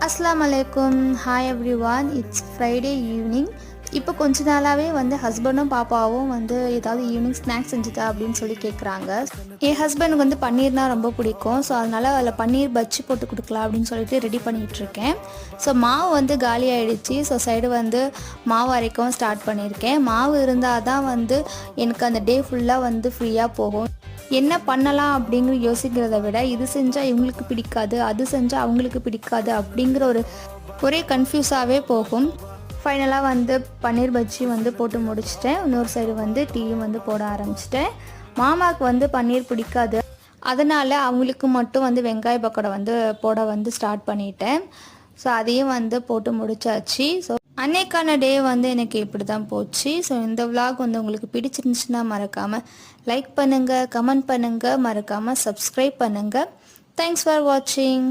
Assalamu alaikum. Hi everyone. It's Friday evening. இப்போ கொஞ்ச நாளாகவே வந்து ஹஸ்பண்டும் பாப்பாவும் வந்து ஏதாவது ஈவினிங் ஸ்நாக்ஸ் செஞ்சுதா அப்படின்னு சொல்லி கேட்குறாங்க. என் ஹஸ்பண்டுக்கு வந்து பன்னீர்னால் ரொம்ப பிடிக்கும். ஸோ அதனால் அதில் பன்னீர் பஜ்ஜி போட்டு கொடுக்கலாம் அப்படின்னு சொல்லிட்டு ரெடி பண்ணிகிட்ருக்கேன். ஸோ மாவு வந்து காலி ஆகிடுச்சு. ஸோ சைடு வந்து மாவு அரைக்கவும் ஸ்டார்ட் பண்ணியிருக்கேன். மாவு இருந்தால் தான் வந்து எனக்கு அந்த டே ஃபுல்லாக வந்து ஃப்ரீயாக போகும். என்ன பண்ணலாம் அப்படிங்கிற யோசிக்கிறத விட இது செஞ்சால் இவங்களுக்கு பிடிக்காது, அது செஞ்சால் அவங்களுக்கு பிடிக்காது அப்படிங்கிற ஒரே கன்ஃபியூஸாகவே போகும். ஃபைனலாக வந்து பன்னீர் பஜ்ஜி வந்து போட்டு முடிச்சிட்டேன். இன்னொரு சைடு வந்து டீயும் வந்து போட ஆரம்பிச்சிட்டேன். மாமாவுக்கு வந்து பன்னீர் பிடிக்காது, அதனால் அவங்களுக்கு மட்டும் வந்து வெங்காய பக்கோடா வந்து போட வந்து ஸ்டார்ட் பண்ணிட்டேன். ஸோ அதையும் வந்து போட்டு முடிச்சாச்சு. ஸோ அன்னைக்கான டே வந்து எனக்கு இப்படி தான் போச்சு. ஸோ இந்த விலாக் வந்து உங்களுக்கு பிடிச்சிருந்துச்சுன்னா மறக்காமல் லைக் பண்ணுங்கள், கமெண்ட் பண்ணுங்கள், மறக்காமல் சப்ஸ்கிரைப் பண்ணுங்கள். தேங்க்ஸ் ஃபார் வாட்சிங்.